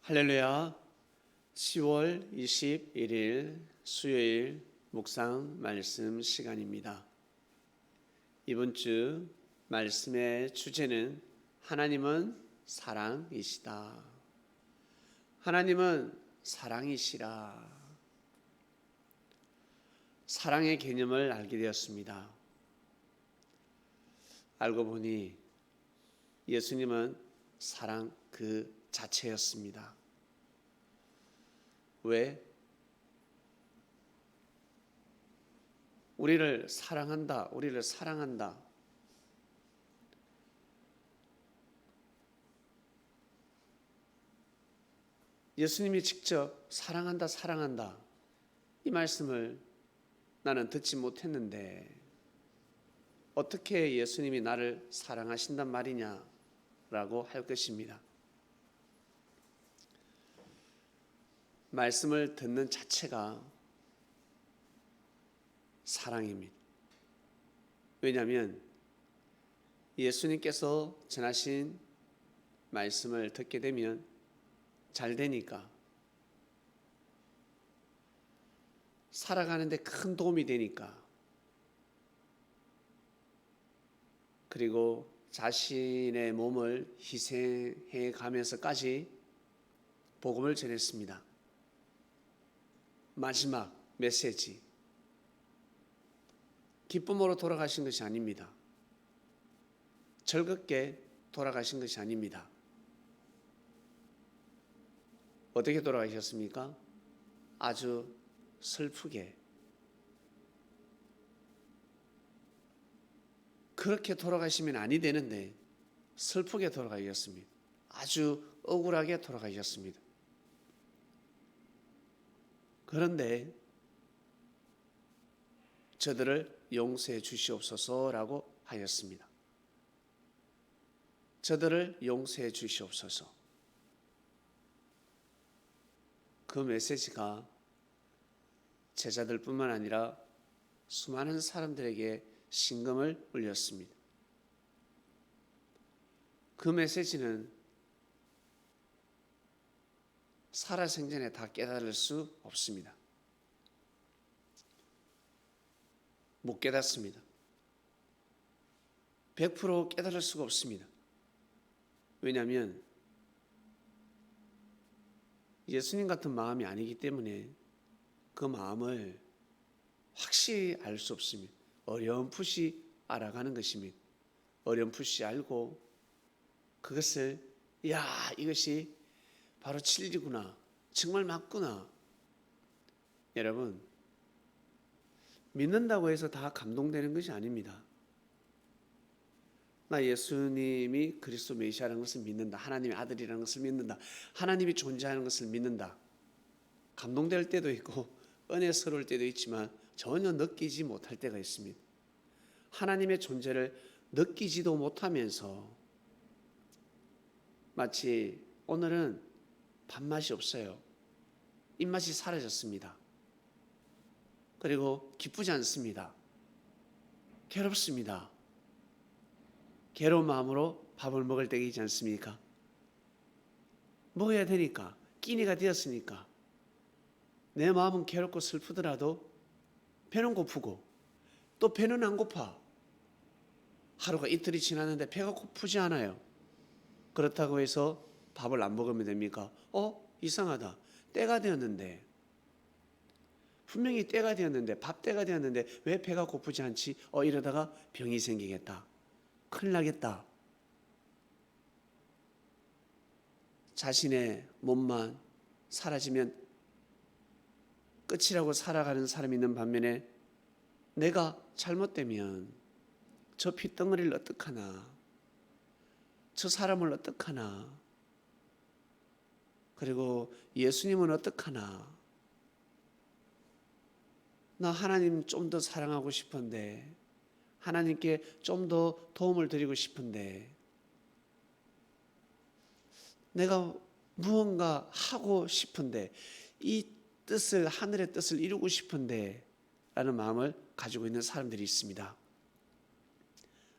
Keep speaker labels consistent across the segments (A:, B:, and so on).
A: 할렐루야. 10월 21일 수요일 묵상 말씀 시간입니다. 이번 주 말씀의 주제는 하나님은 사랑이시다. 하나님은 사랑이시라. 사랑의 개념을 알게 되었습니다. 알고 보니 예수님은 사랑 그 자체였습니다. 왜? 우리를 사랑한다. 우리를 사랑한다. 예수님이 직접 사랑한다, 사랑한다. 이 말씀을 나는 듣지 못했는데 어떻게 예수님이 나를 사랑하신단 말이냐라고 할 것입니다. 말씀을 듣는 자체가 사랑입니다. 왜냐하면 예수님께서 전하신 말씀을 듣게 되면 잘 되니까, 살아가는데 큰 도움이 되니까, 그리고 자신의 몸을 희생해 가면서까지 복음을 전했습니다. 마지막 메시지, 기쁨으로 돌아가신 것이 아닙니다. 즐겁게 돌아가신 것이 아닙니다. 어떻게 돌아가셨습니까? 아주 슬프게. 그렇게 돌아가시면 아니 되는데 슬프게 돌아가셨습니다. 아주 억울하게 돌아가셨습니다. 그런데 저들을 용서해 주시옵소서라고 하였습니다. 저들을 용서해 주시옵소서. 그 메시지가 제자들뿐만 아니라 수많은 사람들에게 심금을 울렸습니다. 그 메시지는 살아생전에 다 깨달을 수 없습니다. 못 깨닫습니다. 100% 깨달을 수가 없습니다. 왜냐하면 예수님 같은 마음이 아니기 때문에 그 마음을 확실히 알 수 없습니다. 어렴풋이 알아가는 것입니다. 어렴풋이 알고 그것을 이것이 바로 진리구나, 정말 맞구나. 여러분, 믿는다고 해서 다 감동되는 것이 아닙니다. 나 예수님이 그리스도 메시아라는 것을 믿는다. 하나님의 아들이라는 것을 믿는다. 하나님이 존재하는 것을 믿는다. 감동될 때도 있고 은혜스러울 때도 있지만 전혀 느끼지 못할 때가 있습니다. 하나님의 존재를 느끼지도 못하면서 마치 오늘은 밥맛이 없어요. 입맛이 사라졌습니다. 그리고 기쁘지 않습니다. 괴롭습니다. 괴로운 마음으로 밥을 먹을 때가 있지 않습니까? 먹어야 되니까, 끼니가 되었으니까. 내 마음은 괴롭고 슬프더라도 배는 고프고 또 배는 안 고파. 하루가 이틀이 지났는데 배가 고프지 않아요. 그렇다고 해서 밥을 안 먹으면 됩니까? 이상하다. 때가 되었는데, 분명히 때가 되었는데, 밥 때가 되었는데 왜 배가 고프지 않지? 이러다가 병이 생기겠다. 큰일 나겠다. 자신의 몸만 사라지면 끝이라고 살아가는 사람이 있는 반면에 내가 잘못되면 저 핏덩어리를 어떡하나, 저 사람을 어떡하나, 그리고 예수님은 어떡하나, 나 하나님 좀 더 사랑하고 싶은데, 하나님께 좀 더 도움을 드리고 싶은데, 내가 무언가 하고 싶은데, 이 뜻을, 하늘의 뜻을 이루고 싶은데 라는 마음을 가지고 있는 사람들이 있습니다.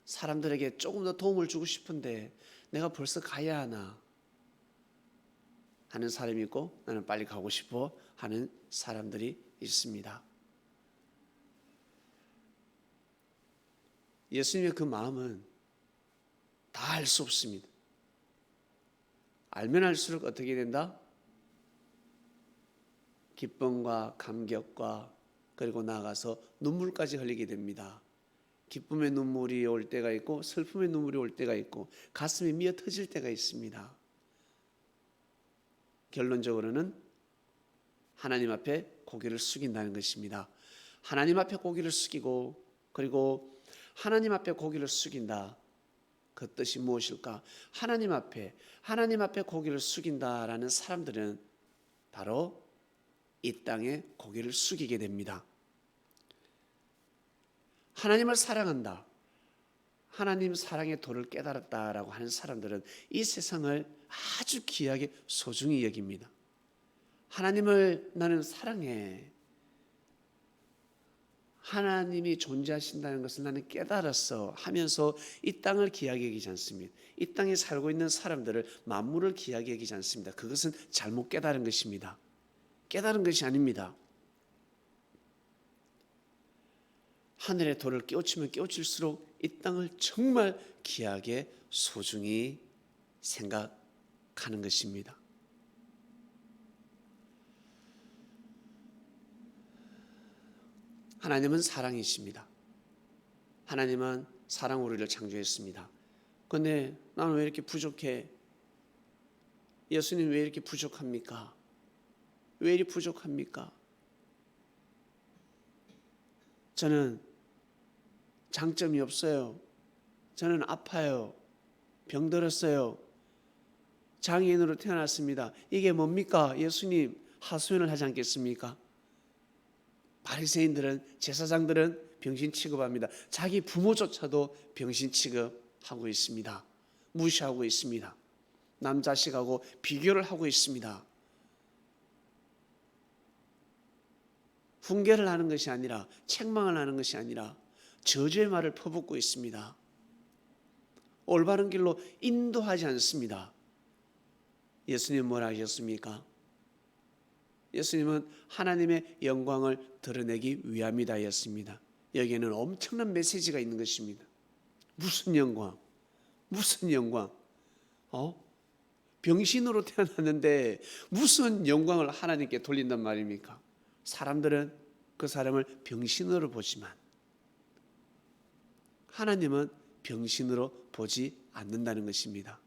A: 사람들에게 조금 더 도움을 주고 싶은데 내가 벌써 가야 하나? 하는 사람이 있고 나는 빨리 가고 싶어 하는 사람들이 있습니다. 예수님의 그 마음은 다 알 수 없습니다. 알면 알수록 어떻게 된다? 기쁨과 감격과 그리고 나아가서 눈물까지 흘리게 됩니다. 기쁨의 눈물이 올 때가 있고 슬픔의 눈물이 올 때가 있고 가슴이 미어 터질 때가 있습니다. 결론적으로는 하나님 앞에 고개를 숙인다는 것입니다. 하나님 앞에 고개를 숙이고 그리고 하나님 앞에 고개를 숙인다. 그 뜻이 무엇일까? 하나님 앞에 고개를 숙인다라는 사람들은 바로 이 땅에 고개를 숙이게 됩니다. 하나님을 사랑한다. 하나님 사랑의 도를 깨달았다라고 하는 사람들은 이 세상을 아주 귀하게 소중히 여깁니다. 하나님을 나는 사랑해. 하나님이 존재하신다는 것을 나는 깨달았어 하면서 이 땅을 귀하게 여기지 않습니다. 이 땅에 살고 있는 사람들을 만물을 귀하게 여기지 않습니다. 그것은 잘못 깨달은 것입니다. 깨달은 것이 아닙니다. 하늘의 돌을 깨우치면 깨우칠수록 이 땅을 정말 귀하게 소중히 생각하는 것입니다. 하나님은 사랑이십니다. 하나님은 사랑 우리를 창조했습니다. 그런데 나는 왜 이렇게 부족해? 예수님 왜 이렇게 부족합니까? 왜 이리 부족합니까? 저는 장점이 없어요. 저는 아파요. 병들었어요. 장애인으로 태어났습니다. 이게 뭡니까? 예수님 하소연을 하지 않겠습니까? 바리새인들은 제사장들은 병신 취급합니다. 자기 부모조차도 병신 취급하고 있습니다. 무시하고 있습니다. 남 자식하고 비교를 하고 있습니다. 훈계를 하는 것이 아니라 책망을 하는 것이 아니라 저주의 말을 퍼붓고 있습니다. 올바른 길로 인도하지 않습니다. 예수님 뭐라 하셨습니까? 예수님은 하나님의 영광을 드러내기 위함이다 했습니다. 여기에는 엄청난 메시지가 있는 것입니다. 무슨 영광? 무슨 영광? 병신으로 태어났는데 무슨 영광을 하나님께 돌린단 말입니까? 사람들은 그 사람을 병신으로 보지만 하나님은 병신으로 보지 않는다는 것입니다.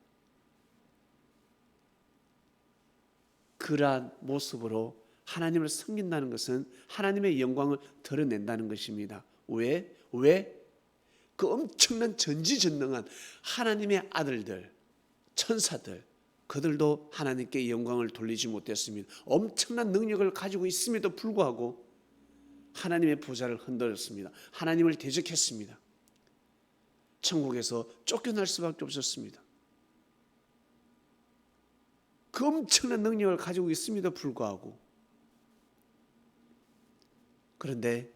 A: 그러한 모습으로 하나님을 섬긴다는 것은 하나님의 영광을 드러낸다는 것입니다. 왜? 그 엄청난 전지전능한 하나님의 아들들, 천사들, 그들도 하나님께 영광을 돌리지 못했습니다. 엄청난 능력을 가지고 있음에도 불구하고 하나님의 보좌를 흔들었습니다. 하나님을 대적했습니다. 천국에서 쫓겨날 수밖에 없었습니다. 그 엄청난 능력을 가지고 있음에도 불구하고 그런데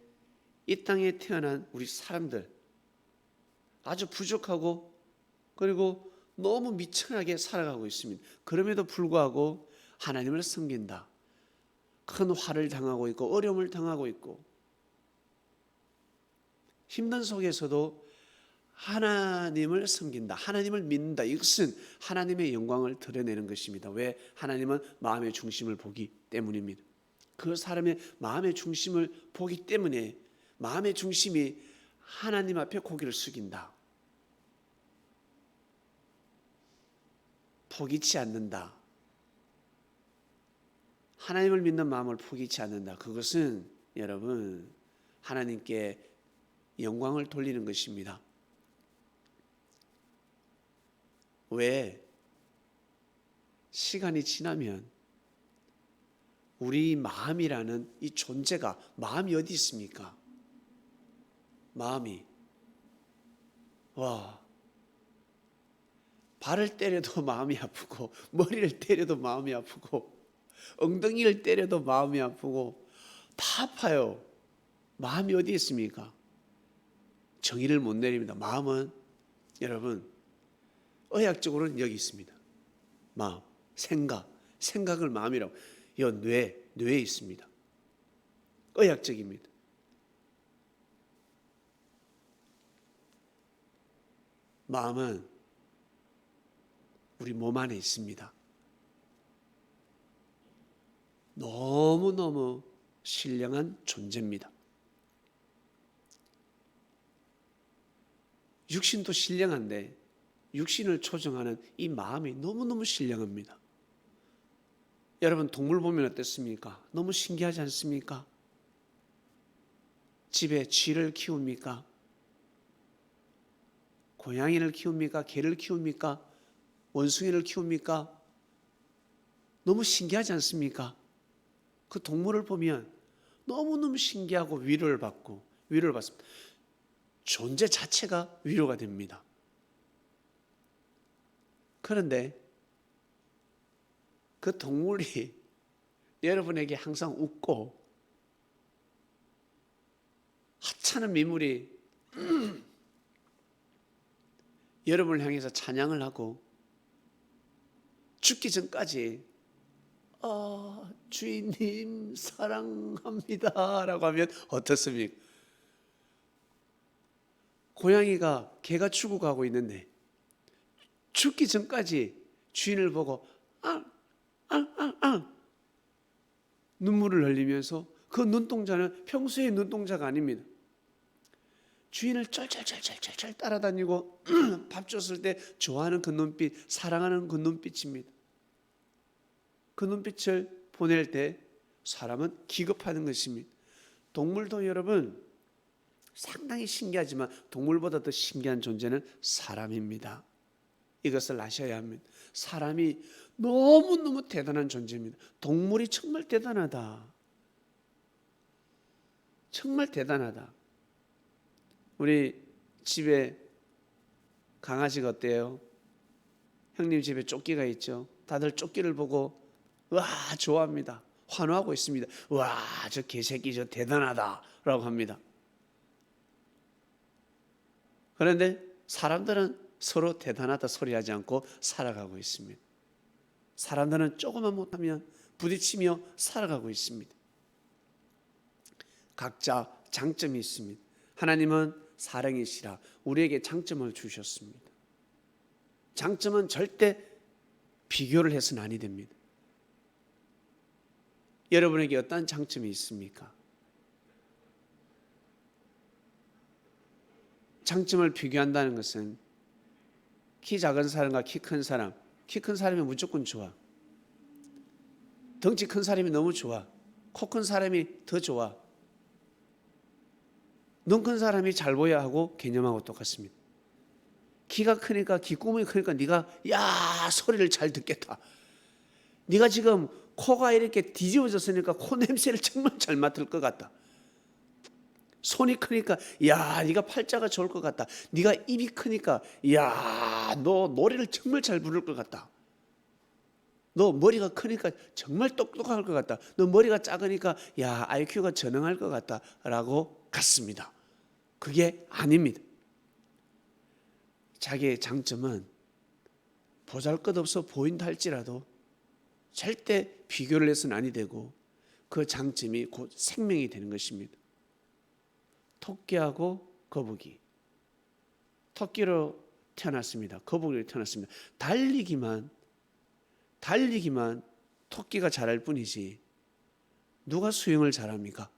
A: 이 땅에 태어난 우리 사람들 아주 부족하고 그리고 너무 미천하게 살아가고 있습니다. 그럼에도 불구하고 하나님을 섬긴다. 큰 화를 당하고 있고 어려움을 당하고 있고 힘든 속에서도 하나님을 섬긴다. 하나님을 믿는다. 이것은 하나님의 영광을 드러내는 것입니다. 왜? 하나님은 마음의 중심을 보기 때문입니다. 그 사람의 마음의 중심을 보기 때문에 마음의 중심이 하나님 앞에 고개를 숙인다. 포기치 않는다. 하나님을 믿는 마음을 포기치 않는다. 그것은 여러분 하나님께 영광을 돌리는 것입니다. 왜? 시간이 지나면 우리 마음이라는 이 존재가 마음이 어디 있습니까? 마음이 발을 때려도 마음이 아프고 머리를 때려도 마음이 아프고 엉덩이를 때려도 마음이 아프고 다 아파요. 마음이 어디 있습니까? 정의를 못 내립니다. 마음은 여러분 의학적으로는 여기 있습니다. 마음, 생각. 생각을 마음이라고. 이 뇌에 있습니다. 의학적입니다. 마음은 우리 몸 안에 있습니다. 너무너무 신령한 존재입니다. 육신도 신령한데 육신을 조정하는 이 마음이 너무너무 신령합니다. 여러분, 동물 보면 어떻습니까? 너무 신기하지 않습니까? 집에 쥐를 키웁니까? 고양이를 키웁니까? 개를 키웁니까? 원숭이를 키웁니까? 너무 신기하지 않습니까? 그 동물을 보면 너무너무 신기하고 위로를 받습니다. 존재 자체가 위로가 됩니다. 그런데 그 동물이 여러분에게 항상 웃고 하찮은 미물이 여러분을 향해서 찬양을 하고 죽기 전까지 주인님 사랑합니다 라고 하면 어떻습니까? 고양이가 개가 죽어가고 있는데 죽기 전까지 주인을 보고 눈물을 흘리면서 그 눈동자는 평소의 눈동자가 아닙니다. 주인을 쩔쩔쩔쩔쩔 따라다니고 밥 줬을 때 좋아하는 그 눈빛, 사랑하는 그 눈빛입니다. 그 눈빛을 보낼 때 사람은 기겁하는 것입니다. 동물도 여러분 상당히 신기하지만 동물보다 더 신기한 존재는 사람입니다. 이것을 아셔야 합니다. 사람이 너무너무 대단한 존재입니다. 동물이 정말 대단하다. 정말 대단하다. 우리 집에 강아지가 어때요? 형님 집에 쪼끼가 있죠. 다들 쪼끼를 보고 와 좋아합니다. 환호하고 있습니다. 와 저 개새끼 저 대단하다 라고 합니다. 그런데 사람들은 서로 대단하다 소리하지 않고 살아가고 있습니다. 사람들은 조금만 못하면 부딪히며 살아가고 있습니다. 각자 장점이 있습니다. 하나님은 사랑이시라 우리에게 장점을 주셨습니다. 장점은 절대 비교를 해서는 아니 됩니다. 여러분에게 어떤 장점이 있습니까? 장점을 비교한다는 것은 키 작은 사람과 키 큰 사람, 키 큰 사람이 무조건 좋아. 덩치 큰 사람이 너무 좋아. 코 큰 사람이 더 좋아. 눈 큰 사람이 잘 보여야 하고 개념하고 똑같습니다. 키가 크니까 귓구멍이 크니까 네가 야 소리를 잘 듣겠다. 네가 지금 코가 이렇게 뒤집어졌으니까 코 냄새를 정말 잘 맡을 것 같다. 손이 크니까 야 네가 팔자가 좋을 것 같다. 네가 입이 크니까 야 너 노래를 정말 잘 부를 것 같다. 너 머리가 크니까 정말 똑똑할 것 같다. 너 머리가 작으니까 야 IQ가 전능할 것 같다 라고 같습니다. 그게 아닙니다. 자기의 장점은 보잘것없어 보인다 할지라도 절대 비교를 해서는 아니 되고 그 장점이 곧 생명이 되는 것입니다. 토끼하고 거북이. 토끼로 태어났습니다. 거북이로 태어났습니다. 달리기만 토끼가 잘할 뿐이지 누가 수영을 잘합니까?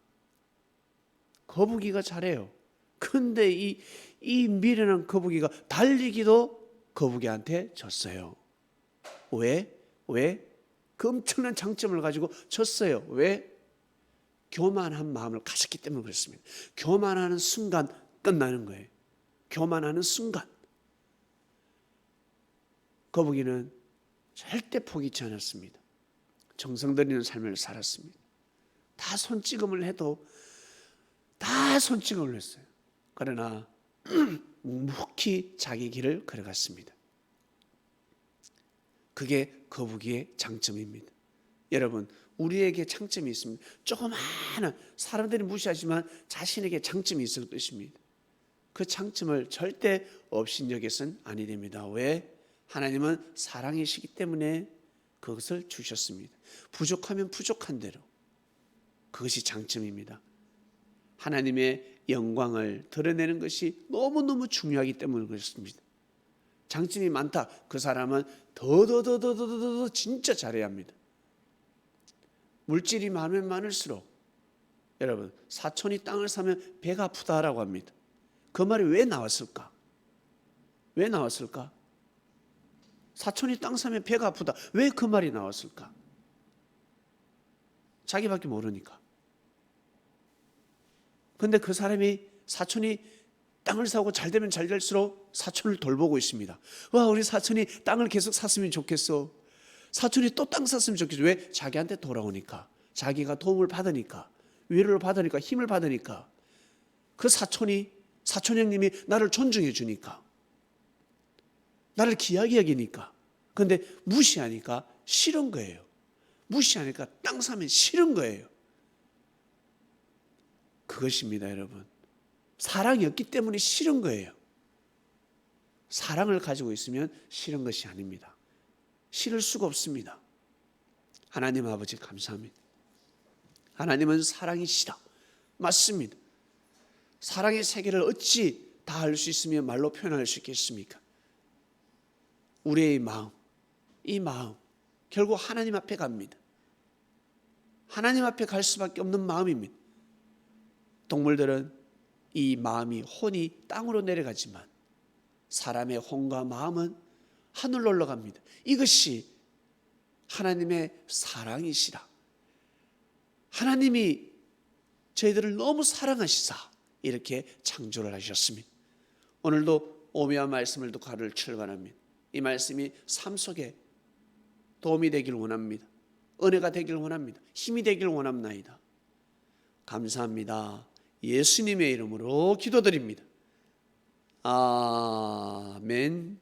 A: 거북이가 잘해요. 근데 이 미련한 거북이가 달리기도 거북이한테 졌어요. 왜? 그 엄청난 장점을 가지고 졌어요. 왜? 교만한 마음을 가졌기 때문에 그렇습니다. 교만하는 순간 끝나는 거예요. 교만하는 순간. 거북이는 절대 포기치 않았습니다. 정성 들이는 삶을 살았습니다. 다 손찌검을 해도 다 손찌검을 했어요. 그러나 묵묵히 자기 길을 걸어갔습니다. 그게 거북이의 장점입니다. 여러분, 우리에게 장점이 있습니다. 조그마한 사람들이 무시하지만 자신에게 장점이 있을 것입니다. 그 장점을 절대 업신여겨서는 아니 됩니다. 왜? 하나님은 사랑이시기 때문에 그것을 주셨습니다. 부족하면 부족한 대로. 그것이 장점입니다. 하나님의 영광을 드러내는 것이 너무너무 중요하기 때문에 그렇습니다. 장점이 많다. 그 사람은 더 진짜 잘해야 합니다. 물질이 많으면 많을수록 여러분 사촌이 땅을 사면 배가 아프다라고 합니다. 그 말이 왜 나왔을까? 왜 나왔을까? 사촌이 땅 사면 배가 아프다. 왜 그 말이 나왔을까? 자기밖에 모르니까. 근데 그 사람이 사촌이 땅을 사고 잘 되면 잘 될수록 사촌을 돌보고 있습니다. 와, 우리 사촌이 땅을 계속 샀으면 좋겠어. 사촌이 또 땅 샀으면 좋겠어. 왜? 자기한테 돌아오니까. 자기가 도움을 받으니까. 위로를 받으니까. 힘을 받으니까. 그 사촌 형님이 나를 존중해 주니까. 나를 귀하게 여기니까. 근데 무시하니까 싫은 거예요. 무시하니까 땅 사면 싫은 거예요. 그것입니다, 여러분. 사랑이 없기 때문에 싫은 거예요. 사랑을 가지고 있으면 싫은 것이 아닙니다. 싫을 수가 없습니다. 하나님 아버지 감사합니다. 하나님은 사랑이시다. 맞습니다. 사랑의 세계를 어찌 다 알 수 있으며 말로 표현할 수 있겠습니까? 우리의 마음, 이 마음 결국 하나님 앞에 갑니다. 하나님 앞에 갈 수밖에 없는 마음입니다. 동물들은 이 마음이 혼이 땅으로 내려가지만 사람의 혼과 마음은 하늘로 올라갑니다. 이것이 하나님의 사랑이시라. 하나님이 저희들을 너무 사랑하시사 이렇게 창조를 하셨습니다. 오늘도 오묘한 말씀을 듣고 하루를 출발합니다. 이 말씀이 삶 속에 도움이 되길 원합니다. 은혜가 되길 원합니다. 힘이 되길 원합나이다. 감사합니다. 예수님의 이름으로 기도드립니다. 아멘.